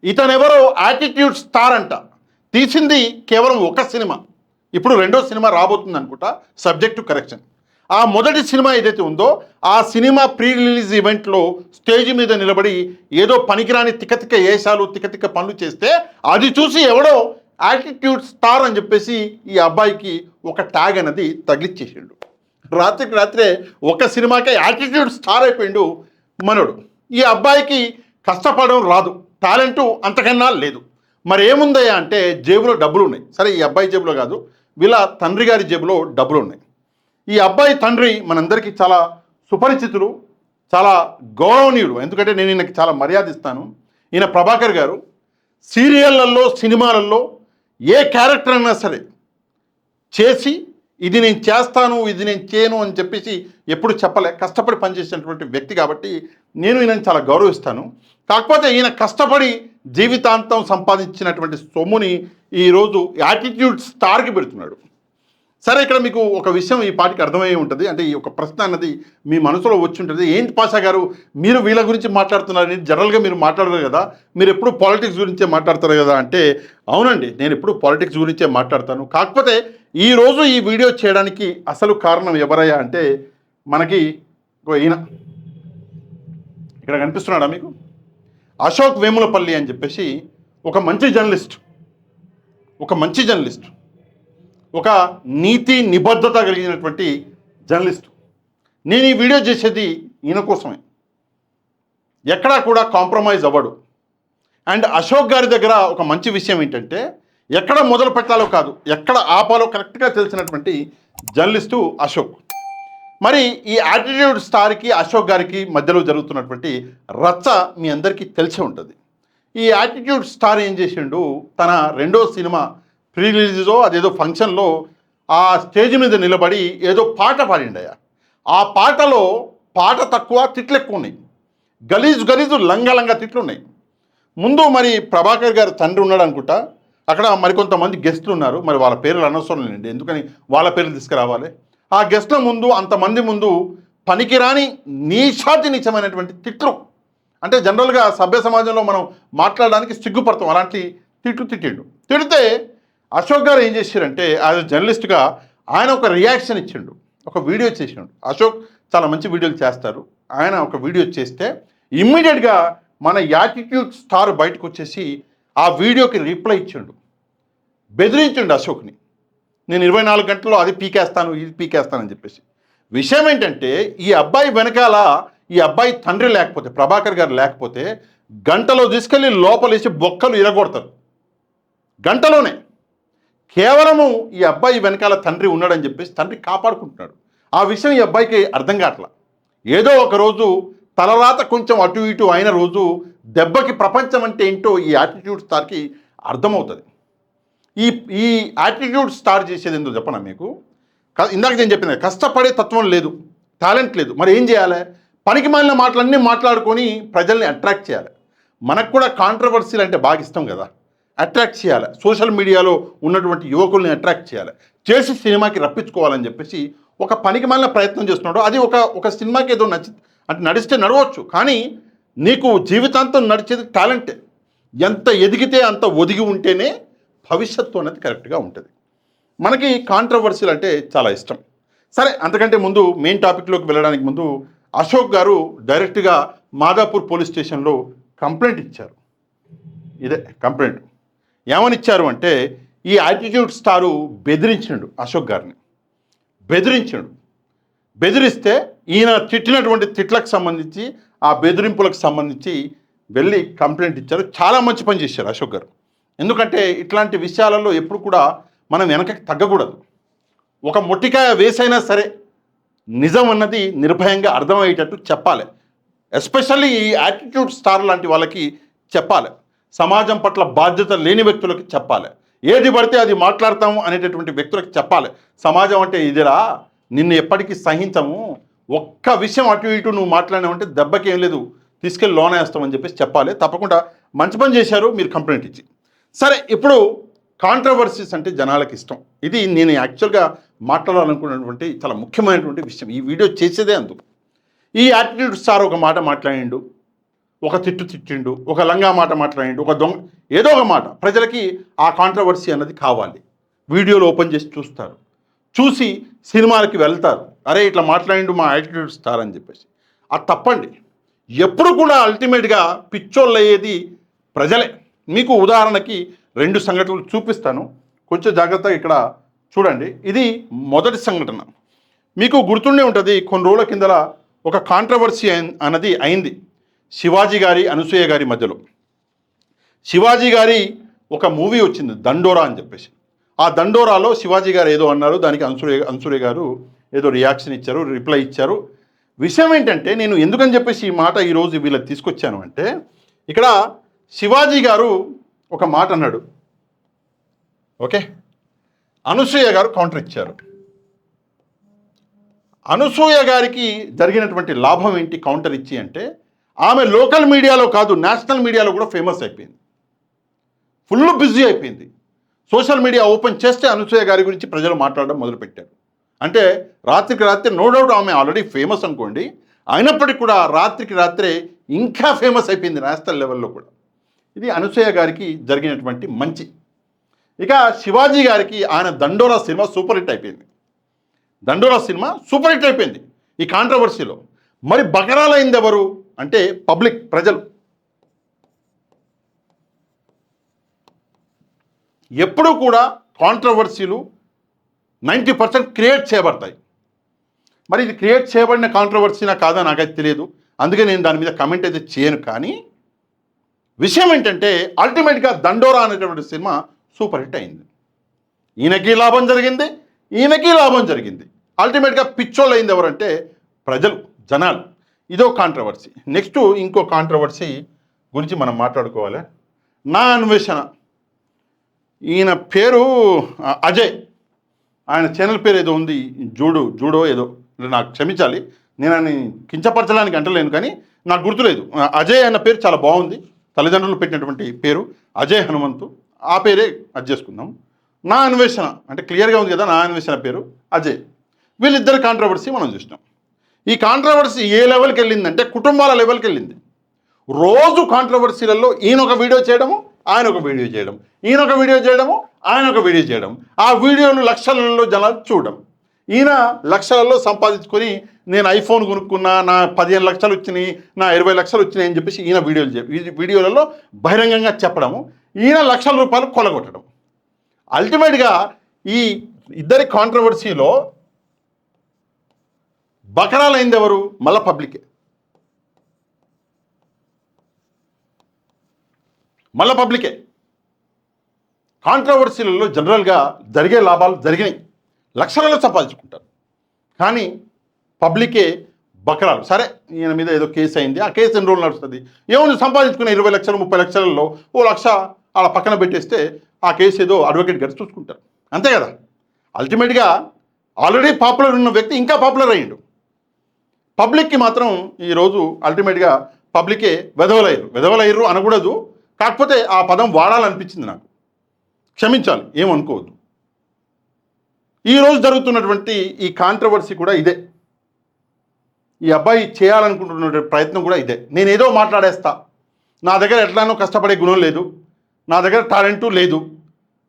ఇతనెవరో attitude star అంట. తీసింది కేవలం ఒక సినిమా. ఇప్పుడు రెండో సినిమా రాబోతుంది అనుకుంటా, సబ్జెక్ట్ టు కరెక్షన్. ఆ మొదటి సినిమా ఏదైతే ఉందో ఆ సినిమా ప్రీ రిలీజ్ ఈవెంట్లో స్టేజ్ మీద నిలబడి ఏదో పనికిరాని తిక్కతిక్క ఏషాలు తిక్కతిక్క పనులు చేస్తే అది చూసి ఎవడో యాటిట్యూడ్ స్టార్ అని చెప్పేసి ఈ అబ్బాయికి ఒక ట్యాగ్ అనేది తగిలిచ్చేసిండు. రాత్రికి రాత్రే ఒక సినిమాకే యాటిట్యూడ్ స్టార్ అయిపోయిండు మనోడు. ఈ అబ్బాయికి కష్టపడడం రాదు, టాలెంటు అంతకన్నా లేదు. మరి ఏముందయ్యా అంటే జేబులో డబ్బులు ఉన్నాయి. సరే, ఈ అబ్బాయి జేబులో కాదు, వీళ్ళ తండ్రి గారి జేబులో డబ్బులు ఉన్నాయి. ఈ అబ్బాయి తండ్రి మనందరికీ చాలా సుపరిచితులు, చాలా గౌరవనీయుడు. ఎందుకంటే నేను ఈయనకి చాలా మర్యాద ఇస్తాను. ఈయన ప్రభాకర్ గారు సీరియళ్లలో సినిమాలలో ఏ క్యారెక్టర్ అయినా సరే చేసి ఇది నేను చేస్తాను ఇది నేను చేయను అని చెప్పేసి ఎప్పుడు చెప్పలే. కష్టపడి పనిచేసినటువంటి వ్యక్తి కాబట్టి నేను ఈయనని చాలా గౌరవిస్తాను. కాకపోతే ఈయన కష్టపడి జీవితాంతం సంపాదించినటువంటి సొమ్ముని ఈరోజు యాటిట్యూడ్ స్టార్కి పెడుతున్నాడు. సరే, ఇక్కడ మీకు ఒక విషయం ఈ పాటికి అర్థమయ్యే ఉంటుంది. అంటే ఈ ఒక ప్రశ్న అన్నది మీ మనసులో వచ్చి ఉంటుంది. ఏంటి పాషా గారు మీరు వీళ్ళ గురించి మాట్లాడుతున్నారని, జనరల్గా మీరు మాట్లాడరు కదా, మీరు ఎప్పుడు పాలిటిక్స్ గురించే మాట్లాడతారు కదా అంటే, అవునండి, నేను ఎప్పుడు పాలిటిక్స్ గురించే మాట్లాడతాను. కాకపోతే ఈరోజు ఈ వీడియో చేయడానికి అసలు కారణం ఎవరయ్యా అంటే, మనకి ఈయన ఇక్కడ కనిపిస్తున్నాడా మీకు, అశోక్ వేములపల్లి అని చెప్పేసి ఒక మంచి జర్నలిస్ట్, ఒక నీతి నిబద్ధత కలిగినటువంటి జర్నలిస్టు. నేను ఈ వీడియో చేసేది ఈయన కోసమే. ఎక్కడా కూడా కాంప్రమైజ్ అవ్వడు. అండ్ అశోక్ గారి దగ్గర ఒక మంచి విషయం ఏంటంటే, ఎక్కడ మొదలు పెట్టాలో కాదు, ఎక్కడ ఆపాలో కరెక్ట్గా తెలిసినటువంటి జర్నలిస్టు అశోక్. మరి ఈ యాటిట్యూడ్ స్టార్కి అశోక్ గారికి మధ్యలో జరుగుతున్నటువంటి రచ్చ మీ అందరికీ తెలిసే ఉంటుంది. ఈ యాటిట్యూడ్ స్టార్ ఏం చేసిండు, తన రెండో సినిమా ప్రీ రిలీజో అదేదో ఫంక్షన్లో ఆ స్టేజ్ మీద నిలబడి ఏదో పాట పాడిండయ్యా. ఆ పాటలో పాట తక్కువ, తిట్లు ఎక్కువ ఉన్నాయి. గలీజు లంగ తిట్లు ఉన్నాయి. ముందు మరి ప్రభాకర్ గారు తండ్రి ఉన్నాడు అనుకుంటా, అక్కడ మరికొంతమంది గెస్టులు ఉన్నారు. మరి వాళ్ళ పేర్లు అనవసరం లేండి, ఎందుకని వాళ్ళ పేర్లు తీసుకురావాలి. ఆ గెస్టుల ముందు, అంతమంది ముందు పనికిరాని నీచమైనటువంటి తిట్లు, అంటే జనరల్గా సభ్య సమాజంలో మనం మాట్లాడడానికి సిగ్గుపడతాం, అలాంటి తిట్టిండు. తిడితే అశోక్ గారు ఏం చేశారంటే, యాజ్ ఎ జర్నలిస్ట్గా ఆయన ఒక రియాక్షన్ ఇచ్చిండు, ఒక వీడియో చేసిండు. అశోక్ చాలా మంచి వీడియోలు చేస్తారు. ఆయన ఒక వీడియో చేస్తే ఇమ్మీడియట్గా మన యాటిట్యూడ్ స్టార్ బయటకు వచ్చేసి ఆ వీడియోకి రిప్లై ఇచ్చిండు, బెదిరించిండు అశోక్ని. నేను 24 గంటల్లో అది పీకేస్తాను ఇది పీకేస్తానని చెప్పేసి. విషయం ఏంటంటే, ఈ అబ్బాయి వెనకాల ఈ అబ్బాయి తండ్రి లేకపోతే, ప్రభాకర్ గారు లేకపోతే గంటలో తీసుకెళ్ళి లోపలేసి బొక్కలు ఇరగొడతారు, గంటలోనే. కేవలము ఈ అబ్బాయి వెనకాల తండ్రి ఉన్నాడని చెప్పేసి తండ్రి కాపాడుకుంటున్నాడు. ఆ విషయం ఈ అబ్బాయికి అర్థం కావట్లా. ఏదో ఒకరోజు తలరాత కొంచెం అటు ఇటు అయిన రోజు దెబ్బకి ప్రపంచం అంటే ఏంటో ఈ యాటిట్యూడ్ స్టార్కి అర్థమవుతుంది. ఈ యాటిట్యూడ్ స్టార్ చేసేది ఏందో చెప్పనా మీకు. ఇందాక నేను చెప్పిన కష్టపడే తత్వం లేదు, టాలెంట్ లేదు. మరి ఏం చేయాలి? పనికి మాలిన మాటలన్నీ మాట్లాడుకొని ప్రజల్ని అట్రాక్ట్ చేయాలి. మనకు కూడా కాంట్రవర్సీలు అంటే బాగా ఇష్టం కదా, అట్రాక్ట్ చేయాలి. సోషల్ మీడియాలో ఉన్నటువంటి యువకుల్ని అట్రాక్ట్ చేయాలి, చేసి సినిమాకి రప్పించుకోవాలని చెప్పేసి ఒక పనికి మాలిన ప్రయత్నం చేస్తున్నాడు. అది ఒక సినిమాకి ఏదో అంటే నడిస్తే నడవచ్చు, కానీ నీకు జీవితాంతం నడిచేది టాలెంటే. ఎంత ఎదిగితే అంత ఒదిగి ఉంటేనే భవిష్యత్తు అనేది కరెక్ట్గా ఉంటుంది. మనకి కాంట్రవర్సీలు అంటే చాలా ఇష్టం. సరే, అంతకంటే ముందు మెయిన్ టాపిక్లోకి వెళ్ళడానికి ముందు అశోక్ గారు డైరెక్ట్గా మాదాపూర్ పోలీస్ స్టేషన్లో కంప్లైంట్ ఇచ్చారు. ఇదే కంప్లైంట్. ఏమని ఇచ్చారు అంటే, ఈ యాటిట్యూడ్ స్టారు బెదిరించాడు అశోక్ గారిని, బెదిరిస్తే ఈయన తిట్టినటువంటి తిట్లకు సంబంధించి, ఆ బెదిరింపులకు సంబంధించి వెళ్ళి కంప్లైంట్ ఇచ్చారు. చాలా మంచి పని చేశారు అశోక్ గారు. ఎందుకంటే ఇట్లాంటి విషయాలలో ఎప్పుడు కూడా మనం వెనకకి తగ్గకూడదు. ఒక మొట్టికాయ వేసైనా సరే నిజం అన్నది నిర్భయంగా అర్థమయ్యేటట్టు చెప్పాలి. ఎస్పెషల్లీ ఈ యాటిట్యూడ్ స్టార్ లాంటి వాళ్ళకి చెప్పాలి. సమాజం పట్ల బాధ్యత లేని వ్యక్తులకి చెప్పాలి. ఏది పడితే అది మాట్లాడతాము అనేటటువంటి వ్యక్తులకి చెప్పాలి. సమాజం అంటే ఇదిరా, నిన్ను ఎప్పటికీ సహించము, ఒక్క విషయం అటు ఇటు నువ్వు మాట్లాడినావంటే దెబ్బకి ఏం లేదు, తీసుకెళ్ళి లోన్ వేస్తామని చెప్పేసి చెప్పాలి. తప్పకుండా మంచి పని చేశారు మీరు కంప్లైంట్ ఇచ్చి. సరే, ఇప్పుడు కాంట్రవర్సీస్ అంటే జనాలకు ఇష్టం. ఇది నేను యాక్చువల్గా మాట్లాడాలనుకున్నటువంటి చాలా ముఖ్యమైనటువంటి విషయం. ఈ వీడియో చేసేదే అందుకు. ఈ యాటిట్యూడ్ స్టార్ ఒక మాట మాట్లాడిండు, ఒక తిట్టు తిట్టిండు, ఒక లంగా మాట మాట్లాడిండు, ఒక దొంగ ఏదో ఒక మాట. ప్రజలకి ఆ కాంట్రవర్సీ అన్నది కావాలి. వీడియోలు ఓపెన్ చేసి చూస్తారు, చూసి సినిమాలకి వెళ్తారు. అరే ఇట్లా మాట్లాడిండు మా యాటిట్యూడ్ స్టార్ అని చెప్పేసి. అది తప్పండి. ఎప్పుడు కూడా అల్టిమేట్గా పిచ్చోళ్ళు అయ్యేది ప్రజలే. మీకు ఉదాహరణకి 2 సంఘటనలు చూపిస్తాను, కొంచెం జాగ్రత్తగా ఇక్కడ చూడండి. ఇది మొదటి సంఘటన. మీకు గుర్తుండే ఉంటుంది, కొన్ని రోజుల కిందల ఒక కాంట్రవర్సీ అన్నది అయింది శివాజీ గారి అనసూయ గారి మధ్యలో. శివాజీ గారి ఒక మూవీ వచ్చింది దండోరా అని చెప్పేసి. ఆ దండోరాలో శివాజీ గారు ఏదో అన్నారు, దానికి అనసూయ గారు ఏదో రియాక్షన్ ఇచ్చారు, రిప్లై ఇచ్చారు. విషయం ఏంటంటే, నేను ఎందుకని చెప్పేసి ఈ మాట ఈరోజు వీళ్ళకి తీసుకొచ్చాను అంటే, ఇక్కడ శివాజీ గారు ఒక మాట అన్నాడు, ఓకే, అనసూయ గారు కౌంటర్ ఇచ్చారు. అనసూయ గారికి జరిగినటువంటి లాభం ఏంటి కౌంటర్ ఇచ్చి అంటే, ఆమె లోకల్ మీడియాలో కాదు నేషనల్ మీడియాలో కూడా ఫేమస్ అయిపోయింది, ఫుల్ బిజీ అయిపోయింది. సోషల్ మీడియా ఓపెన్ చేస్తే అనసూయ గారి గురించి ప్రజలు మాట్లాడడం మొదలుపెట్టారు. అంటే రాత్రికి రాత్రి, నో డౌట్ ఆమె ఆల్రెడీ ఫేమస్ అనుకోండి, అయినప్పటికీ కూడా రాత్రికి రాత్రే ఇంకా ఫేమస్ అయిపోయింది నేషనల్ లెవెల్లో కూడా. ఇది అనసూయ గారికి జరిగినటువంటి మంచి. ఇక శివాజీ గారికి ఆయన దండోరా సినిమా సూపర్ హిట్ అయిపోయింది. దండోరా సినిమా సూపర్ హిట్ అయిపోయింది ఈ కాంట్రవర్సీలో. మరి బకరాలైంది ఎవరు అంటే పబ్లిక్, ప్రజలు. ఎప్పుడూ కూడా కాంట్రవర్సీలు 90% క్రియేట్ చేయబడతాయి. మరి ఇది క్రియేట్ చేయబడిన కాంట్రవర్సీనా కాదా నాకైతే తెలియదు, అందుకే నేను దాని మీద కమెంట్ అయితే చేయను. కానీ విషయం ఏంటంటే, అల్టిమేట్గా దండోరా అనేటువంటి సినిమా సూపర్ హిట్ అయింది. ఈయనకి లాభం జరిగింది, ఈయనకి లాభం జరిగింది. అల్టిమేట్గా పిచ్చోళ్ళు అయింది ఎవరంటే ప్రజలు, జనాలు. ఇదో కాంట్రవర్సీ. నెక్స్ట్ ఇంకో కాంట్రవర్సీ గురించి మనం మాట్లాడుకోవాలి. నా అన్వేషణ, ఈయన పేరు అజయ్, ఆయన ఛానల్ పేరు ఏదో ఉంది, జూడో ఏదో, నాకు క్షమించాలి, నేను ఆయన కించపరచడానికి అంటలేను, కానీ నాకు గుర్తులేదు. అజయ్ అన్న పేరు చాలా బాగుంది, తల్లిదండ్రులు పెట్టినటువంటి పేరు అజయ్ హనుమంతు, ఆ పేరే అది చేసుకుందాం. నా అన్వేషణ అంటే క్లియర్గా ఉంది కదా, నా అన్వేషణ పేరు అజయ్. వీళ్ళిద్దరు కాంట్రవర్సీ మనం చూసినాం. ఈ కాంట్రవర్సీ ఏ లెవెల్కి వెళ్ళిందంటే కుటుంబాల లెవెల్కి వెళ్ళింది. రోజు కాంట్రవర్సీలలో ఈయన ఒక వీడియో చేయడము, ఆయన ఒక వీడియో చేయడం, ఈయన ఒక వీడియో చేయడము, ఆయన ఒక వీడియో చేయడం, ఆ వీడియోలు లక్షలలో జనాలు చూడడం. ఈయన లక్షలలో సంపాదించుకొని నేను ఐఫోన్ కొనుక్కున్నా, నా 15 లక్షలు వచ్చినాయి, నా 20 లక్షలు వచ్చినాయి అని చెప్పేసి ఈయన వీడియోలలో బహిరంగంగా చెప్పడము, ఈయన లక్షల రూపాయలు కొలగొట్టడం. అల్టిమేట్గా ఈ ఇద్దరి కాంట్రవర్సీలో బకరాలైంది ఎవరు? మళ్ళా పబ్లికే. మళ్ళా పబ్లికే. కాంట్రవర్సీలలో జనరల్గా జరిగే లాభాలు జరిగినాయి, లక్షలలో సంపాదించుకుంటారు. కానీ పబ్లికే బకరాలు. సరే, ఈయన మీద ఏదో కేసు అయింది, ఆ కేసు ఎన్ని రోజులు నడుస్తుంది, ఏముంది సంపాదించుకునే 20 లక్షలు 30 లక్షలలో 1,00,000 అలా పక్కన పెట్టేస్తే ఆ కేసు ఏదో అడ్వకేట్ గారు చూసుకుంటారు, అంతే కదా. అల్టిమేట్గా ఆల్రెడీ పాపులర్ ఉన్న వ్యక్తి ఇంకా పాపులర్ అయ్యిండు. పబ్లిక్కి మాత్రం ఈరోజు అల్టిమేట్గా పబ్లికే వెధవలయ్యారు అనకూడదు, కాకపోతే ఆ పదం వాడాలనిపించింది నాకు, క్షమించాలి, ఏమనుకోవద్దు. ఈరోజు జరుగుతున్నటువంటి ఈ కాంట్రవర్సీ కూడా ఇదే. ఈ అబ్బాయి చేయాలనుకుంటున్న ప్రయత్నం కూడా ఇదే. నేనేదో మాట్లాడేస్తా, నా దగ్గర ఎట్లానో కష్టపడే గుణం లేదు, నా దగ్గర టాలెంటు లేదు,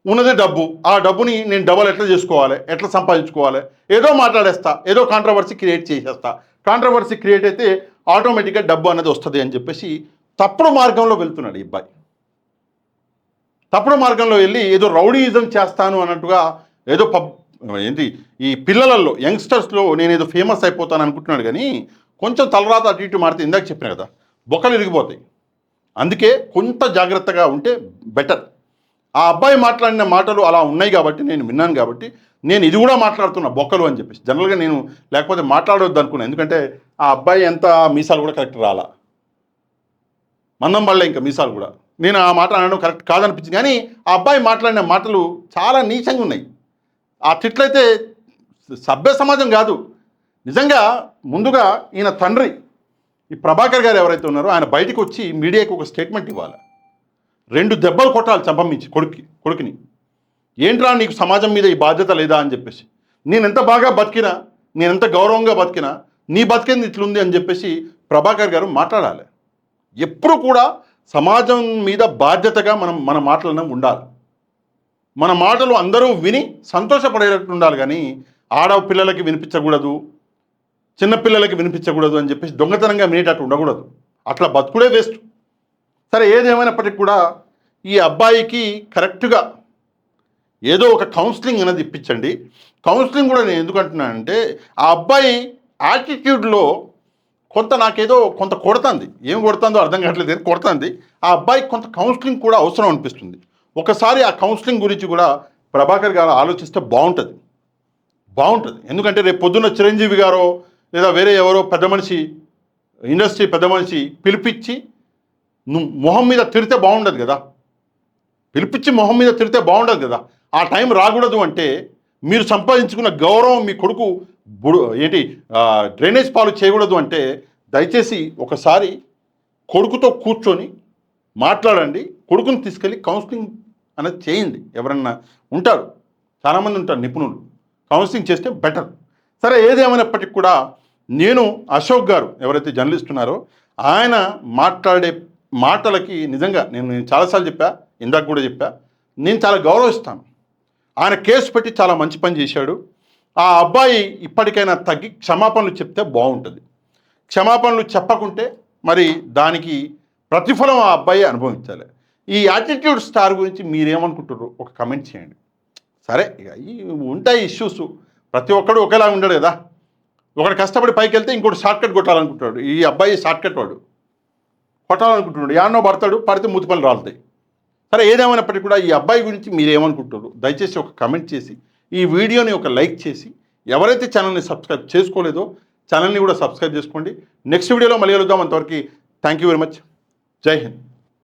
ఉన్నదే డబ్బు, ఆ డబ్బుని నేను డబల్ ఎట్లా చేసుకోవాలి, ఎట్లా సంపాదించుకోవాలి, ఏదో మాట్లాడేస్తా, ఏదో కాంట్రవర్సీ క్రియేట్ చేసేస్తా. కాంట్రవర్సీ క్రియేట్ అయితే ఆటోమేటిక్గా డబ్బు అనేది వస్తుంది అని చెప్పేసి తప్పుడు మార్గంలో వెళ్తున్నాడు ఈ అబ్బాయి. తప్పుడు మార్గంలో వెళ్ళి ఏదో రౌడీయిజం చేస్తాను అన్నట్టుగా, ఏదో ఏంటి ఈ పిల్లలలో, యంగ్స్టర్స్లో నేను ఏదో ఫేమస్ అయిపోతాను అనుకుంటున్నాడు. కానీ కొంచెం తలరాత అటు ఇటు మారితే, ఇందాక చెప్పిన కదా, బొక్కలు ఇరిగిపోతాయి. అందుకే కొంత జాగ్రత్తగా ఉంటే బెటర్. ఆ అబ్బాయి మాట్లాడిన మాటలు అలా ఉన్నాయి కాబట్టి, నేను విన్నాను కాబట్టి నేను ఇది కూడా మాట్లాడుతున్నా, బొక్కలు అని చెప్పేసి. జనరల్గా నేను లేకపోతే మాట్లాడవద్దు అనుకున్నాను, ఎందుకంటే ఆ అబ్బాయి ఎంత మీసాలు కూడా కరెక్ట్ రాలా, మందం పడలే ఇంకా మీసాలు కూడా. నేను ఆ మాట అనడం కరెక్ట్ కాదనిపించింది. కానీ ఆ అబ్బాయి మాట్లాడిన మాటలు చాలా నీచంగా ఉన్నాయి. ఆ తిట్లయితే సభ్య సమాజం కాదు. నిజంగా ముందుగా ఈయన తండ్రి ఈ ప్రభాకర్ గారు ఎవరైతే ఉన్నారో, ఆయన బయటకు వచ్చి మీడియాకి ఒక స్టేట్మెంట్ ఇవ్వాలి. 2 దెబ్బలు కొట్టాలి చంపమించి కొడుకుని. ఏంట్రా నీకు సమాజం మీద ఈ బాధ్యత లేదా అని చెప్పేసి. నేనెంత బాగా బతికినా, నేనెంత గౌరవంగా బతికినా, నీ బతికేంది ఇట్లుంది అని చెప్పేసి ప్రభాకర్ గారు మాట్లాడాలి. ఎప్పుడు కూడా సమాజం మీద బాధ్యతగా మన మాటలను ఉండాలి. మన మాటలు అందరూ విని సంతోషపడేటట్టు ఉండాలి, కానీ ఆడపిల్లలకి వినిపించకూడదు, చిన్నపిల్లలకి వినిపించకూడదు అని చెప్పేసి దొంగతనంగా వినేటట్టు ఉండకూడదు. అట్లా బతుకుడే వేస్ట్. సరే, ఏదేమైనప్పటికీ కూడా ఈ అబ్బాయికి కరెక్ట్గా ఏదో ఒక కౌన్సిలింగ్ అనేది ఇప్పించండి. కౌన్సిలింగ్ కూడా నేను ఎందుకు అంటున్నానంటే, ఆ అబ్బాయి యాటిట్యూడ్లో నాకేదో కొంత కొడుతుంది. ఏం కొడుతుందో అర్థం కావట్లేదు, కానీ కొడుతుంది. ఆ అబ్బాయికి కొంత కౌన్సిలింగ్ కూడా అవసరం అనిపిస్తుంది. ఒకసారి ఆ కౌన్సిలింగ్ గురించి కూడా ప్రభాకర్ గారు ఆలోచిస్తే బాగుంటుంది. ఎందుకంటే రేపు పొద్దున్న చిరంజీవి గారో లేదా వేరే ఎవరో పెద్ద మనిషి, ఇండస్ట్రీ పెద్ద మనిషి పిలిపించి మొహం మీద తిడితే బాగుండదు కదా. మొహం మీద తిడితే బాగుండదు కదా. ఆ టైం రాకూడదు అంటే మీరు సంపాదించుకున్న గౌరవం మీ కొడుకు డ్రైనేజ్ పాలు చేయకూడదు అంటే దయచేసి ఒకసారి కొడుకుతో కూర్చొని మాట్లాడండి. కొడుకుని తీసుకెళ్ళి కౌన్సిలింగ్ అనేది చేయండి. ఎవరన్నా ఉంటారు, చాలామంది ఉంటారు నిపుణులు, కౌన్సిలింగ్ చేస్తే బెటర్. సరే, ఏదేమైనప్పటికీ కూడా నేను అశోక్ గారు ఎవరైతే జర్నలిస్ట్ ఉన్నారో ఆయన మాట్లాడే మాటలకి నిజంగా నేను చాలాసార్లు చెప్పా, ఇందాక కూడా చెప్పా, నేను చాలా గౌరవిస్తాను. ఆయన కేసు పెట్టి చాలా మంచి పని చేశాడు. ఆ అబ్బాయి ఇప్పటికైనా తగ్గి క్షమాపణలు చెప్తే బాగుంటుంది. క్షమాపణలు చెప్పకుంటే మరి దానికి ప్రతిఫలం ఆ అబ్బాయి అనుభవించాలి. ఈ యాటిట్యూడ్ స్టార్ గురించి మీరేమనుకుంటారు ఒక కమెంట్ చేయండి. సరే, ఇక ఉంటాయి ఇష్యూస్, ప్రతి ఒక్కడు ఒకేలా ఉండడు కదా. ఒకడు కష్టపడి పైకి వెళ్తే ఇంకోటి షార్ట్కట్ కొట్టాలనుకుంటాడు. ఈ అబ్బాయి షార్ట్కట్ వాడు కొట్టాలనుకుంటున్నాడు. యాన్నో పడితే మూతి పనులు రాలుతాయి. సరే, ఏదేమైనప్పటికీ కూడా ఈ అబ్బాయి గురించి మీరేమనుకుంటారు దయచేసి ఒక కమెంట్ చేసి ఈ వీడియోని ఒక లైక్ చేసి, ఎవరైతే ఛానల్ని సబ్స్క్రైబ్ చేసుకోలేదో ఛానల్ని కూడా సబ్స్క్రైబ్ చేసుకోండి. నెక్స్ట్ వీడియోలో మళ్ళీ కలుద్దాం. అంతవరకు థ్యాంక్ యూ వెరీ మచ్. జై హింద్.